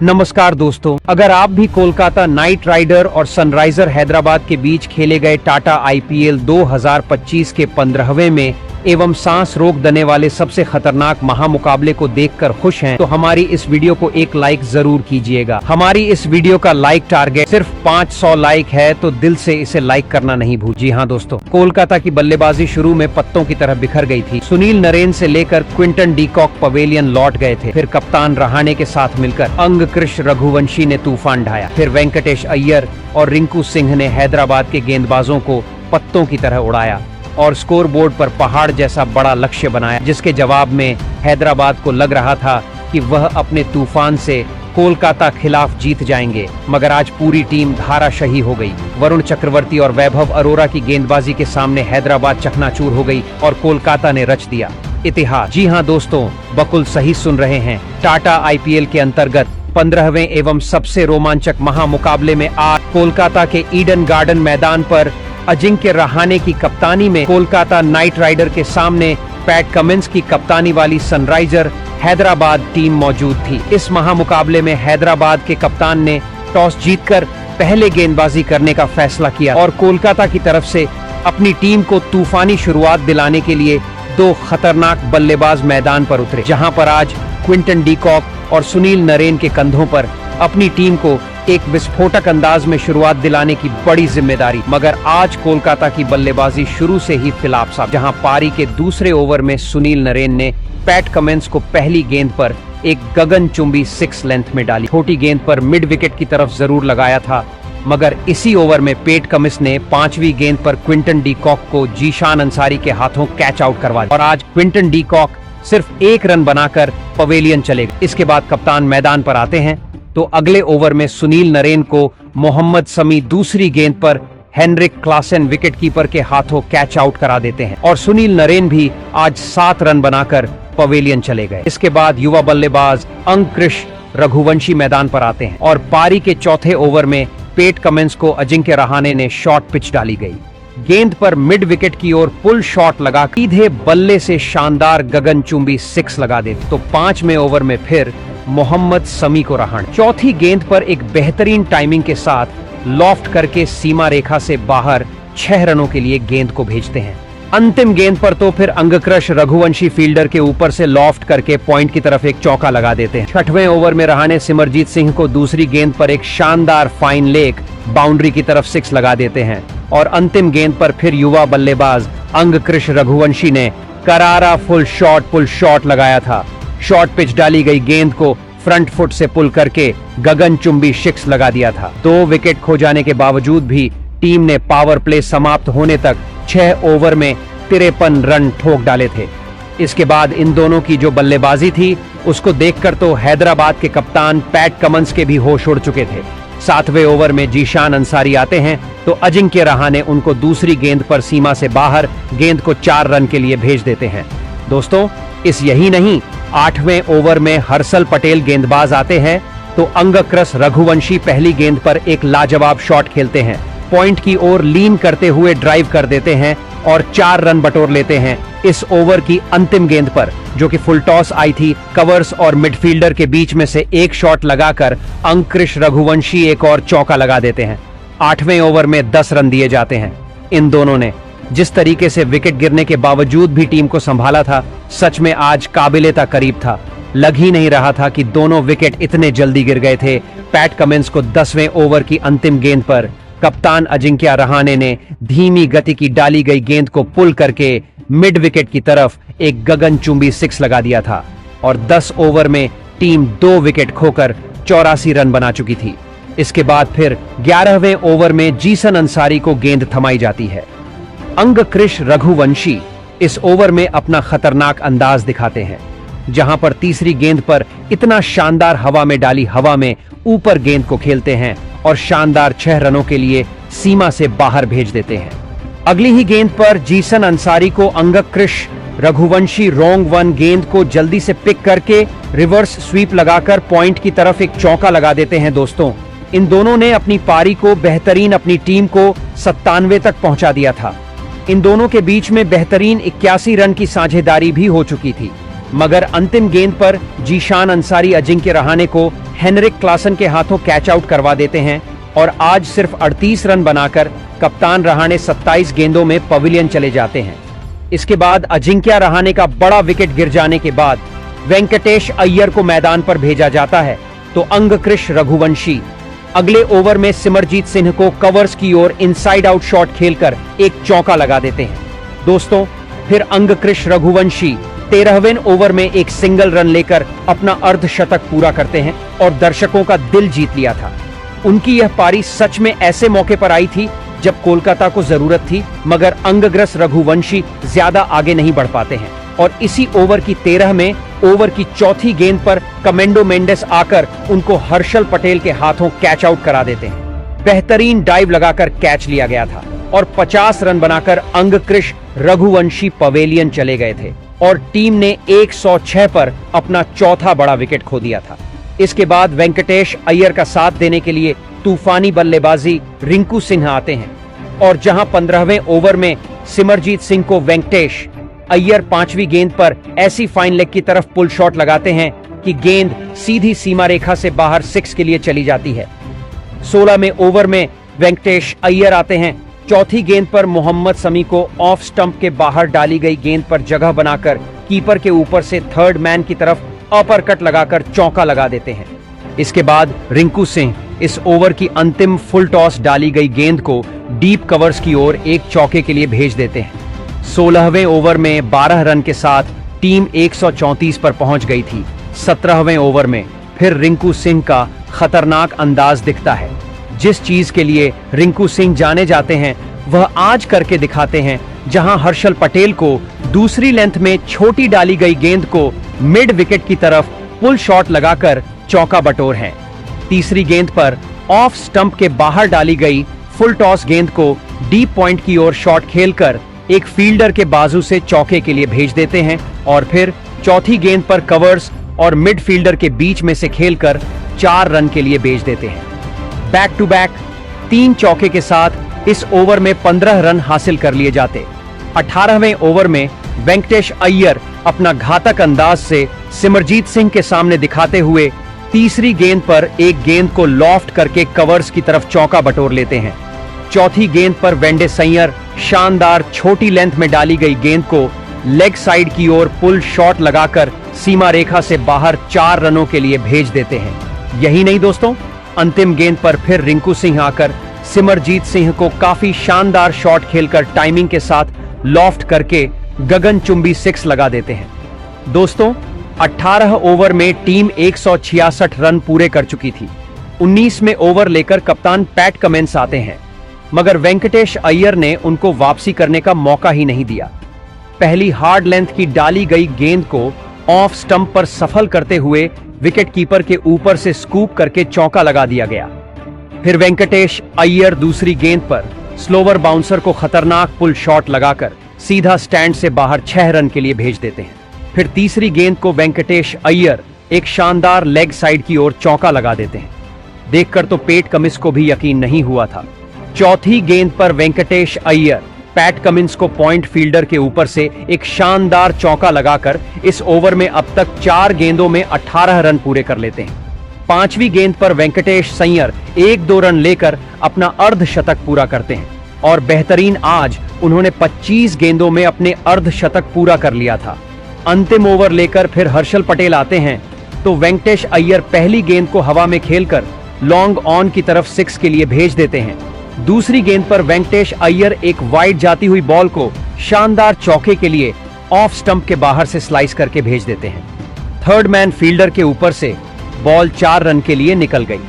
नमस्कार दोस्तों, अगर आप भी कोलकाता नाइट राइडर और सनराइजर हैदराबाद के बीच खेले गए टाटा आईपीएल 2025 के 15वें में एवं सांस रोक देने वाले सबसे खतरनाक महामुकाबले को देखकर खुश हैं, तो हमारी इस वीडियो को एक लाइक जरूर कीजिएगा। हमारी इस वीडियो का लाइक टारगेट सिर्फ 500 लाइक है, तो दिल से इसे लाइक करना नहीं भूल। जी हाँ दोस्तों, कोलकाता की बल्लेबाजी शुरू में पत्तों की तरह बिखर गई थी। सुनील नरेन से लेकर क्विंटन डी कॉक पवेलियन लौट गए थे। फिर कप्तान रहाणे के साथ मिलकर अंगकृष रघुवंशी ने तूफान ढाया। फिर वेंकटेश अय्यर और रिंकू सिंह ने हैदराबाद के गेंदबाजों को पत्तों की तरह उड़ाया और स्कोर बोर्ड पर पहाड़ जैसा बड़ा लक्ष्य बनाया, जिसके जवाब में हैदराबाद को लग रहा था कि वह अपने तूफान से कोलकाता खिलाफ जीत जाएंगे। मगर आज पूरी टीम धाराशाही हो गई। वरुण चक्रवर्ती और वैभव अरोरा की गेंदबाजी के सामने हैदराबाद चकनाचूर हो गई और कोलकाता ने रच दिया इतिहास। जी हाँ दोस्तों, बिल्कुल सही सुन रहे हैं। टाटा आईपीएल के अंतर्गत 15वें एवं सबसे रोमांचक महामुकाबले में आज कोलकाता के ईडन गार्डन मैदान पर अजिंक्य रहाणे की कप्तानी में कोलकाता नाइट राइडर के सामने पैट कमिंस की कप्तानी वाली सनराइजर हैदराबाद टीम मौजूद थी। इस महामुकाबले में हैदराबाद के कप्तान ने टॉस जीतकर पहले गेंदबाजी करने का फैसला किया और कोलकाता की तरफ से अपनी टीम को तूफानी शुरुआत दिलाने के लिए दो खतरनाक बल्लेबाज मैदान पर उतरे, जहां पर आज क्विंटन डी कॉक और सुनील नरेन के कंधों पर अपनी टीम को एक विस्फोटक अंदाज में शुरुआत दिलाने की बड़ी जिम्मेदारी। मगर आज कोलकाता की बल्लेबाजी शुरू से ही फिलाप साफ, जहां पारी के दूसरे ओवर में सुनील नरेन ने पैट कमिंस को पहली गेंद पर एक गगनचुंबी 6 लेंथ में डाली। छोटी गेंद पर मिड विकेट की तरफ जरूर लगाया था, मगर इसी ओवर में पैट कमिंस ने 5वीं गेंद पर क्विंटन डी कॉक को जीशान अंसारी के हाथों कैच आउट करवा दिया और आज क्विंटन डी कॉक सिर्फ 1 रन बनाकर पवेलियन चले गए। इसके बाद कप्तान मैदान पर आते हैं तो अगले ओवर में सुनील नरेन को मोहम्मद शमी दूसरी गेंद पर हेनरिक क्लासन विकेटकीपर के हाथों कैच आउट करा देते हैं और सुनील नरेन भी आज 7 रन बनाकर पवेलियन चले गए। इसके बाद युवा बल्लेबाज अंगकृष रघुवंशी मैदान पर आते हैं और पारी के चौथे ओवर में पैट कमिंस को अजिंक्य रहाणे ने शॉर्ट पिच डाली गई। गेंद पर मिड विकेट की ओर पुल शॉट लगा सीधे बल्ले से शानदार गगनचुंबी 6 लगा देते। तो 5वें ओवर में फिर मोहम्मद शमी को रहाणे चौथी गेंद पर एक बेहतरीन टाइमिंग के साथ लॉफ्ट करके सीमा रेखा से बाहर 6 रनों के लिए गेंद को भेजते हैं। अंतिम गेंद पर तो फिर अंगकृष रघुवंशी फील्डर के ऊपर से लॉफ्ट करके पॉइंट की तरफ एक चौका लगा देते हैं। 6वें ओवर में रहाणे सिमरजीत सिंह को दूसरी गेंद पर एक शानदार फाइन लेग बाउंड्री की तरफ 6 लगा देते हैं और अंतिम गेंद पर फिर युवा बल्लेबाज अंगकृष रघुवंशी ने करारा पुल शॉट लगाया था। शॉर्ट पिच डाली गई गेंद को फ्रंट फुट से पुल करके गगनचुंबी 6 लगा दिया था। 2 विकेट खो जाने के बावजूद भी टीम ने पावर प्ले समाप्त होने तक 6 ओवर में 53 रन ठोक डाले थे। इसके बाद इन दोनों की जो बल्लेबाजी थी उसको देखकर तो हैदराबाद के कप्तान पैट कमिंस के भी होश उड़ चुके थे। 7वें ओवर में जीशान अंसारी आते हैं तो अजिंक्य रहाणे उनको दूसरी गेंद पर सीमा से बाहर गेंद को 4 रन के लिए भेज देते हैं। दोस्तों, इस यही नहीं, 8वें ओवर में हर्षल पटेल गेंदबाज आते हैं तो अंगकृष रघुवंशी पहली गेंद पर एक लाजवाब शॉट खेलते हैं, पॉइंट की ओर लीन करते हुए ड्राइव कर देते हैं और 4 रन बटोर लेते हैं। इस ओवर की अंतिम गेंद पर, जो कि फुल टॉस आई थी, कवर्स और मिडफील्डर के बीच में से एक शॉट लगाकर अंगकृष रघुवंशी एक और चौका लगा देते हैं। 8वें ओवर में 10 रन दिए जाते हैं। इन दोनों ने जिस तरीके से विकेट गिरने के बावजूद भी टीम को संभाला था, सच में आज काबिले तारीफ था। लग ही नहीं रहा था कि दोनों विकेट इतने जल्दी गिर गए थे। पैट कमिंस को 10वें ओवर की अंतिम गेंद पर कप्तान अजिंक्य रहाणे ने धीमी गति की डाली गई गेंद को पुल करके मिड विकेट की तरफ एक गगनचुंबी 6 लगा दिया था और 10 ओवर में टीम 2 विकेट खोकर 84 रन बना चुकी थी। इसके बाद फिर 11वें ओवर में जीसन अंसारी को गेंद थमाई जाती है। अंगकृष रघुवंशी इस ओवर में अपना खतरनाक अंदाज दिखाते हैं, जहां पर तीसरी गेंद पर इतना शानदार हवा में डाली हवा में ऊपर गेंद को खेलते हैं और शानदार 6 रनों के लिए सीमा से बाहर भेज देते हैं। अगली ही गेंद पर जीसन अंसारी को अंगकृष रघुवंशी रॉन्ग वन गेंद को जल्दी से पिक करके रिवर्स स्वीप लगाकर पॉइंट की तरफ एक चौका लगा देते हैं। दोस्तों, इन दोनों ने अपनी पारी को बेहतरीन अपनी टीम को 97 तक पहुंचा दिया था। इन दोनों के बीच में बेहतरीन 81 रन की साझेदारी भी हो चुकी थी, मगर अंतिम गेंद पर जीशान अंसारी अजिंक्य रहाणे को हेनरिक क्लासन के हाथों कैच आउट करवा देते हैं और आज सिर्फ 38 रन बनाकर कप्तान रहाणे 27 गेंदों में पवेलियन चले जाते हैं। इसके बाद अजिंक्य रहाणे का बड़ा विकेट गिर जाने के बाद वेंकटेश अय्यर को मैदान पर भेजा जाता है तो अंगकृष रघुवंशी अगले ओवर में सिमरजीत सिंह को कवर्स की ओर इनसाइड आउट शॉट खेलकर एक चौका लगा देते हैं। दोस्तों, फिर अंगकृष रघुवंशी 13वें ओवर में एक सिंगल रन लेकर अपना अर्धशतक पूरा करते हैं और दर्शकों का दिल जीत लिया था। उनकी यह पारी सच में ऐसे मौके पर आई थी जब कोलकाता को जरूरत थी, मगर अंगग्रस रघुवंशी ज्यादा आगे नहीं बढ़ पाते हैं और इसी ओवर की 13 में ओवर की चौथी गेंद पर कमेंडो मेंडेस आकर उनको हर्षल पटेल के हाथों कैच आउट करा देते हैं। बेहतरीन डाइव लगाकर कैच लिया गया था और 50 रन बनाकर अंगकृष रघुवंशी पवेलियन चले गए थे और टीम ने 106 पर अपना चौथा बड़ा विकेट खो दिया था। इसके बाद वेंकटेश अय्यर का साथ देने के लिए तूफानी बल्लेबाजी रिंकू सिंह आते हैं और जहां 15वें ओवर में सिमरजीत सिंह को वेंकटेश अय्यर 5वीं गेंद पर ऐसी फाइन लेग की तरफ पुल शॉट लगाते हैं कि गेंद सीधी सीमा रेखा से बाहर 6 के लिए चली जाती है। 16वें ओवर में वेंकटेश अय्यर आते हैं। चौथी गेंद पर मोहम्मद समी को ऑफ स्टंप के बाहर डाली गई गेंद पर जगह बनाकर कीपर के ऊपर से थर्ड मैन की तरफ अपर कट लगाकर चौका लगा देते हैं। इसके बाद रिंकू सिंह इस ओवर की अंतिम फुल टॉस डाली गई गेंद को डीप कवर्स की ओर एक चौके के लिए भेज देते हैं। 16वें ओवर में 12 रन के साथ टीम 134 पर पहुंच गई थी। 17वें ओवर में फिर रिंकू सिंह का खतरनाक अंदाज दिखता है। जिस चीज के लिए रिंकू सिंह जाने जाते हैं वह आज करके दिखाते हैं, जहां हर्षल पटेल को दूसरी लेंथ में छोटी डाली गई गेंद को मिड विकेट की तरफ पुल शॉट लगाकर चौका बटोर हैं। तीसरी गेंद पर ऑफ स्टंप के बाहर डाली गई फुल टॉस गेंद को डीप पॉइंट की ओर शॉट खेलकर एक फील्डर के बाजू से चौके के लिए भेज देते हैं और फिर चौथी गेंद पर कवर्स और मिड फील्डर के बीच में से खेलकर 4 रन के लिए भेज देते हैं। बैक टू बैक 3 चौके के साथ इस ओवर में 15 रन हासिल कर लिए जाते। 18वें ओवर में वेंकटेश अय्यर अपना घातक अंदाज से सिमरजीत सिंह के सामने दिखाते हुए तीसरी गेंद पर एक गेंद को लॉफ्ट करके कवर्स की तरफ चौका बटोर लेते हैं। चौथी गेंद पर वेंकटेश अय्यर शानदार छोटी लेंथ में डाली गई गेंद को लेग साइड की ओर पुल शॉट लगाकर सीमा रेखा से बाहर 4 रनों के लिए भेज देते हैं। यही नहीं दोस्तों, अंतिम गेंद पर फिर रिंकू सिंह आकर सिमरजीत सिंह को काफी शानदार शॉट खेलकर टाइमिंग के साथ लॉफ्ट करके गगनचुंबी 6 लगा देते हैं। दोस्तों, 18 ओवर में टीम 166 रन पूरे कर चुकी थी। 19वें ओवर लेकर कप्तान पैट कमिंस आते हैं, मगर वेंकटेश अय्यर ने उनको वापसी करने का मौका ही नहीं दिया। पहली हार्ड लेंथ की डाली गई गेंद को ऑफ स्टंप पर सफल करते हुए विकेट कीपर के ऊपर से स्कूप करके चौका लगा दिया गया। फिर वेंकटेश अय्यर दूसरी गेंद पर स्लोवर बाउंसर को खतरनाक पुल शॉट लगाकर सीधा स्टैंड से बाहर 6 रन के लिए भेज देते हैं। फिर तीसरी गेंद को वेंकटेश अय्यर एक शानदार लेग साइड की ओर चौका लगा देते हैं। देखकर तो पैट कमिंस को भी यकीन नहीं हुआ था। चौथी गेंद पर वेंकटेश अय्यर पैट कमिंस को पॉइंट फील्डर के ऊपर से एक शानदार चौका लगाकर इस ओवर में अब तक 4 गेंदों में 18 रन पूरे कर लेते हैं। 5वीं गेंद पर वेंकटेश अय्यर 1-2 रन लेकर अपना अर्धशतक पूरा करते हैं और बेहतरीन आज उन्होंने 25 गेंदों में अपने अर्धशतक पूरा कर लिया था। अंतिम ओवर लेकर फिर हर्षल पटेल आते हैं तो वेंकटेश अय्यर पहली गेंद को हवा में खेलकर लॉन्ग ऑन की तरफ 6 के लिए भेज देते हैं। दूसरी गेंद पर वेंकटेश अय्यर एक वाइड जाती हुई बॉल को शानदार चौके के लिए ऑफ स्टंप के बाहर से स्लाइस करके भेज देते हैं। थर्ड मैन फील्डर के ऊपर से बॉल 4 रन के लिए निकल गई,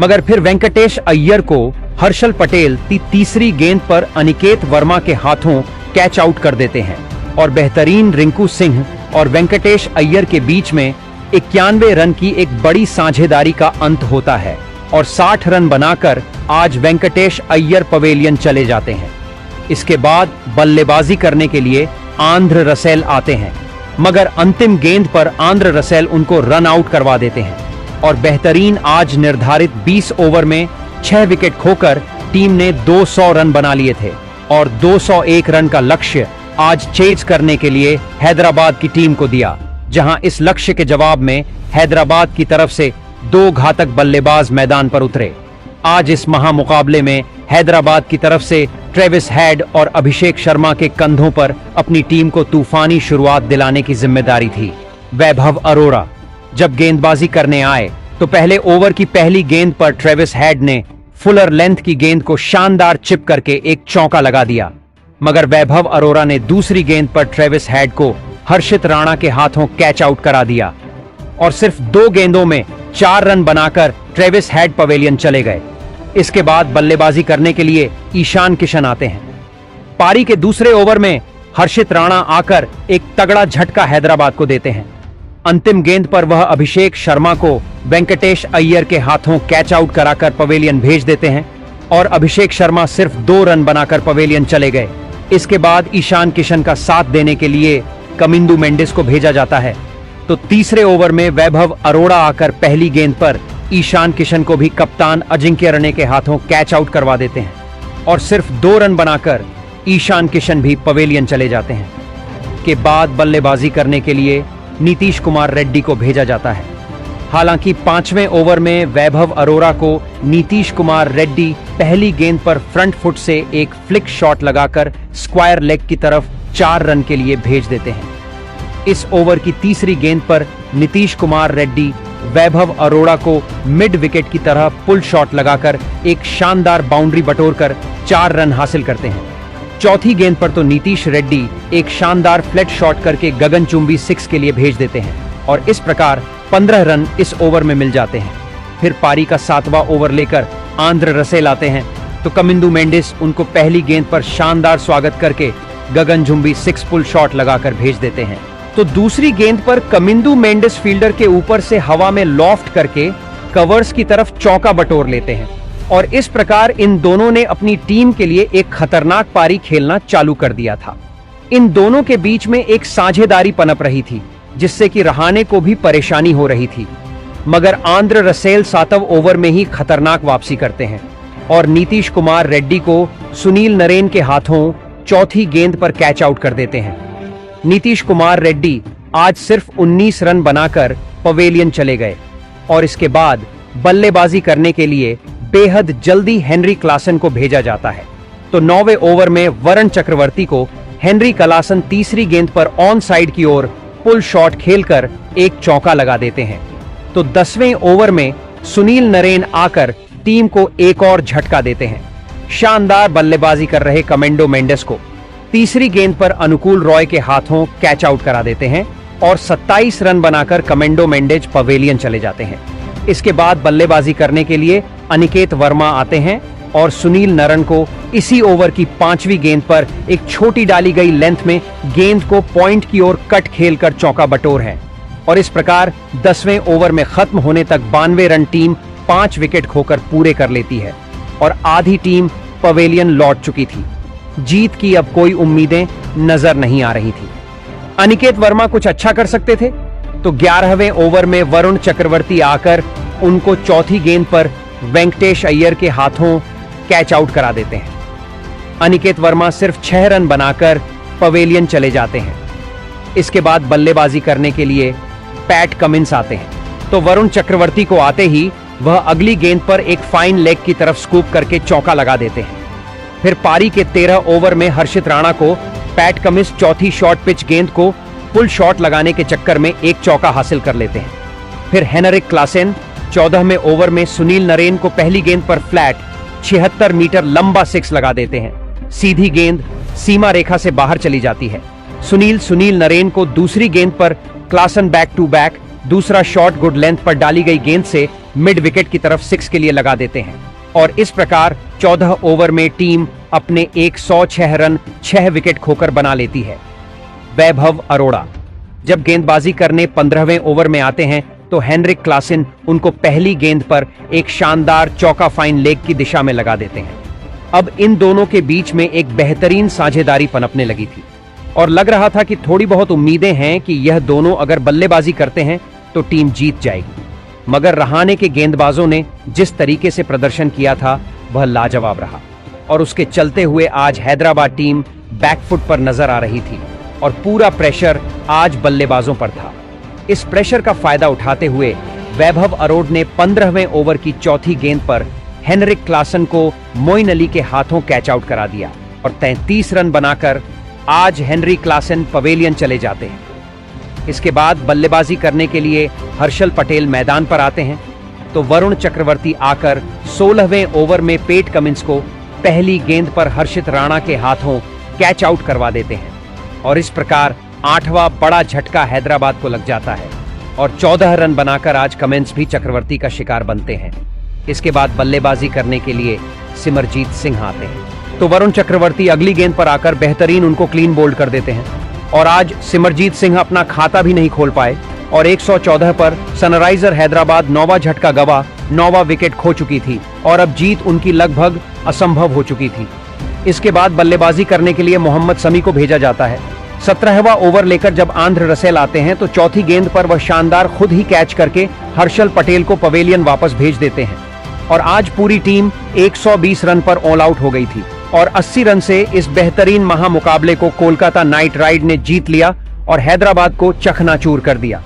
मगर फिर वेंकटेश अय्यर को हर्षल पटेल तीसरी गेंद पर अनिकेत वर्मा के हाथों कैच आउट कर देते हैं और बेहतरीन रिंकू सिंह और वेंकटेश अय्यर के बीच में 91 रन की एक बड़ी साझेदारी का अंत होता है और 60 रन बनाकर आज वेंकटेश अय्यर पवेलियन चले जाते हैं। इसके बाद बल्लेबाजी करने के लिए आंध्र रसेल आते हैं, मगर अंतिम गेंद पर आंध्र रसेल उनको रन आउट करवा देते हैं और बेहतरीन आज निर्धारित 20 ओवर में 6 विकेट खोकर टीम ने 200 रन बना लिए थे और 201 रन का लक्ष्य आज चेज करने के लिए हैदराबाद की टीम को दिया, जहां इस लक्ष्य के जवाब में हैदराबाद की तरफ से दो घातक बल्लेबाज मैदान पर उतरे। आज इस महामुकाबले में हैदराबाद की तरफ से ट्रेविस हेड और अभिषेक शर्मा के कंधों पर अपनी टीम को तूफानी शुरुआत दिलाने की जिम्मेदारी थी। वैभव अरोड़ा जब गेंदबाजी करने आए तो पहले ओवर की पहली गेंद पर ट्रेविस हेड ने फुलर लेंथ की गेंद को शानदार चिप करके एक चौका लगा दिया, मगर वैभव अरोड़ा ने दूसरी गेंद पर ट्रेविस हेड को हर्षित राणा के हाथों कैच आउट करा दिया और सिर्फ 2 गेंदों में 4 रन बनाकर ट्रेविस हेड पवेलियन चले गए। इसके बाद बल्लेबाजी करने के लिए ईशान किशन आते हैं। पारी के दूसरे ओवर में हर्षित राणा आकर एक तगड़ा झटका हैदराबाद को देते हैं। अंतिम गेंद पर वह अभिषेक शर्मा को वेंकटेश अय्यर के हाथों कैच आउट कराकर पवेलियन भेज देते हैं और अभिषेक शर्मा सिर्फ 2 रन बनाकर पवेलियन चले गए। इसके बाद ईशान किशन का साथ देने के लिए कमिंदु मेंडिस को भेजा जाता है, तो तीसरे ओवर में वैभव अरोड़ा आकर पहली गेंद पर ईशान किशन को भी कप्तान अजिंक्य रहाणे के हाथों कैच आउट करवा देते हैं और सिर्फ 2 रन बनाकर ईशान किशन भी पवेलियन चले जाते हैं। के बाद बल्लेबाजी करने के लिए नीतीश कुमार रेड्डी को भेजा जाता है। हालांकि 5वें ओवर में वैभव अरोड़ा को नीतीश कुमार रेड्डी पहली गेंद पर फ्रंट फुट से एक फ्लिक शॉट लगाकर स्क्वायर लेग की तरफ 4 रन के लिए भेज देते हैं। इस ओवर की तीसरी गेंद पर नीतीश कुमार रेड्डी वैभव अरोड़ा को मिड विकेट की तरह पुल शॉट लगाकर एक शानदार बाउंड्री बटोरकर 4 रन हासिल करते हैं। चौथी गेंद पर तो नीतीश रेड्डी एक शानदार फ्लैट शॉट करके गगनचुंबी 6 के लिए भेज देते हैं और इस प्रकार 15 रन इस ओवर में मिल जाते हैं। फिर पारी का 7वां ओवर लेकर आंध्र रसेल आते हैं, तो कमिंदु मेंडिस उनको पहली गेंद पर शानदार स्वागत करके गगनचुंबी 6 पुल शॉट लगाकर भेज देते हैं। तो दूसरी गेंद पर कमिंदु मेंडिस फील्डर के ऊपर से हवा में लॉफ्ट करके कवर्स की तरफ चौका बटोर लेते हैं और इस प्रकार इन दोनों ने अपनी टीम के लिए एक खतरनाक पारी खेलना चालू कर दिया था। इन दोनों के बीच में एक साझेदारी पनप रही थी, जिससे कि रहाणे को भी परेशानी हो रही थी, मगर आंध्र रसेल 7वें ओवर में ही खतरनाक वापसी करते हैं और नीतीश कुमार रेड्डी को सुनील नरेन के हाथों चौथी गेंद पर कैच आउट कर देते हैं। नीतीश कुमार रेड्डी आज सिर्फ 19 रन बनाकर पवेलियन चले गए और इसके बाद बल्लेबाजी करने के लिए बेहद जल्दी हेनरी क्लासन को भेजा जाता है। तो 9वें ओवर में वरुण चक्रवर्ती को हेनरी क्लासन तीसरी गेंद पर ऑन साइड की ओर पुल शॉट खेलकर एक चौका लगा देते हैं। तो 10वें ओवर में सुनील नरेन आकर टीम को एक और झटका देते हैं। शानदार बल्लेबाजी कर रहे कमेंडो मेंडिस को तीसरी गेंद पर अनुकूल रॉय के हाथों कैच आउट करा देते हैं और 27 रन बनाकर कमेंडो मेंडिस पवेलियन चले जाते हैं। इसके बाद बल्लेबाजी करने के लिए अनिकेत वर्मा आते हैं और सुनील नरेन को इसी ओवर की 5वीं गेंद पर एक छोटी डाली गई लेंथ में गेंद को पॉइंट की ओर कट खेलकर चौका बटोर है और इस प्रकार 10वें ओवर में खत्म होने तक 92 रन टीम 5 विकेट खोकर पूरे कर लेती है और आधी टीम पवेलियन लौट चुकी थी। जीत की अब कोई उम्मीदें नजर नहीं आ रही थी। अनिकेत वर्मा कुछ अच्छा कर सकते थे, तो 11वें ओवर में वरुण चक्रवर्ती आकर उनको चौथी गेंद पर वेंकटेश अय्यर के हाथों कैच आउट करा देते हैं। अनिकेत वर्मा सिर्फ 6 रन बनाकर पवेलियन चले जाते हैं। इसके बाद बल्लेबाजी करने के लिए पैट कमिंस आते हैं, तो वरुण चक्रवर्ती को आते ही वह अगली गेंद पर एक फाइन लेग की तरफ स्कूप करके चौका लगा देते हैं। फिर पारी के 13 ओवर में हर्षित राणा को पैट कमिंस चौथी शॉर्ट पिच गेंद को पुल शॉट लगाने के चक्कर में एक चौका हासिल कर लेते हैं। फिर हेनरिक क्लासेन 14वें ओवर में सुनील नरेन को पहली गेंद पर फ्लैट 76 मीटर लंबा 6 लगा देते हैं। सीधी गेंद सीमा रेखा से बाहर चली जाती है। सुनील नरेन को दूसरी गेंद पर क्लासन बैक टू बैक दूसरा शॉट गुड लेंथ पर डाली गई गेंद से मिड विकेट की तरफ 6 के लिए लगा देते हैं और इस प्रकार 14 ओवर में टीम अपने 106 रन 6 विकेट खोकर बना लेती है। वैभव अरोड़ा जब गेंदबाजी करने 15वें ओवर में आते हैं, तो हेनरिक क्लासेन उनको पहली गेंद पर एक शानदार चौका फाइन लेग की दिशा में लगा देते हैं। अब इन दोनों के बीच में एक बेहतरीन साझेदारी पनपने लगी थी और लग रहा था कि थोड़ी बहुत उम्मीदें हैं कि यह दोनों अगर बल्लेबाजी करते हैं तो टीम जीत जाएगी, मगर रहाणे के गेंदबाजों ने जिस तरीके से प्रदर्शन किया था वह लाजवाब रहा और उसके चलते हुए आज हैदराबाद टीम बैकफुट पर नजर आ रही थी और पूरा प्रेशर आज बल्लेबाजों पर था। इस प्रेशर का फायदा उठाते हुए वैभव अरोड़ ने 15वें ओवर की चौथी गेंद पर हेनरिक क्लासन को मोइन अली के हाथों कैच आउट करा दिया और 33 रन बनाकर आज हेनरी क्लासन पवेलियन चले जाते हैं। इसके बाद बल्लेबाजी करने के लिए हर्षल पटेल मैदान पर आते हैं तो वरुण चक्रवर्ती आकर 16वें ओवर में पेट कमिंस को पहली गेंद पर हर्षित राणा के हाथों कैच आउट करवा देते हैं और इस प्रकार 8वां बड़ा झटका हैदराबाद को लग जाता है और 14 रन बनाकर आज कमिंस भी चक्रवर्ती का शिकार बनते हैं। इसके बाद बल्लेबाजी करने के लिए सिमरजीत सिंह आते हैं तो वरुण चक्रवर्ती अगली गेंद पर आकर बेहतरीन उनको क्लीन बोल्ड कर देते हैं और आज सिमरजीत सिंह अपना खाता भी नहीं खोल पाए और 114 पर सनराइजर हैदराबाद 9वां झटका गवा 9वां विकेट खो चुकी थी और अब जीत उनकी लगभग असंभव हो चुकी थी। इसके बाद बल्लेबाजी करने के लिए मोहम्मद शमी को भेजा जाता है। 17वां ओवर लेकर जब आंध्र रसेल आते हैं तो चौथी गेंद पर वह शानदार खुद ही कैच करके हर्षल पटेल को पवेलियन वापस भेज देते हैं और आज पूरी टीम 120 रन पर ऑल आउट हो गई थी और 80 रन से इस बेहतरीन महामुकाबले को कोलकाता नाइट राइड ने जीत लिया और हैदराबाद को चकनाचूर कर दिया।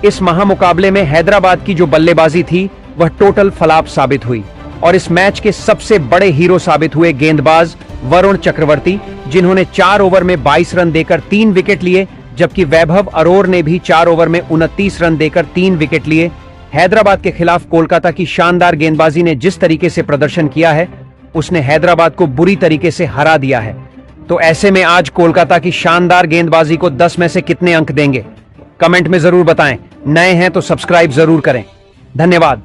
इस महामुकाबले में हैदराबाद की जो बल्लेबाजी थी वह टोटल फ्लॉप साबित हुई और इस मैच के सबसे बड़े हीरो साबित हुए गेंदबाज वरुण चक्रवर्ती, जिन्होंने 4 ओवर में 22 रन देकर 3 विकेट लिए, जबकि वैभव अरोड़ ने भी 4 ओवर में 29 रन देकर 3 विकेट लिए। हैदराबाद के खिलाफ कोलकाता की शानदार गेंदबाजी ने जिस तरीके से प्रदर्शन किया है उसने हैदराबाद को बुरी तरीके से हरा दिया है। तो ऐसे में आज कोलकाता की शानदार गेंदबाजी को 10 में से कितने अंक देंगे? कमेंट में जरूर बताएं। नए हैं तो सब्सक्राइब जरूर करें। धन्यवाद।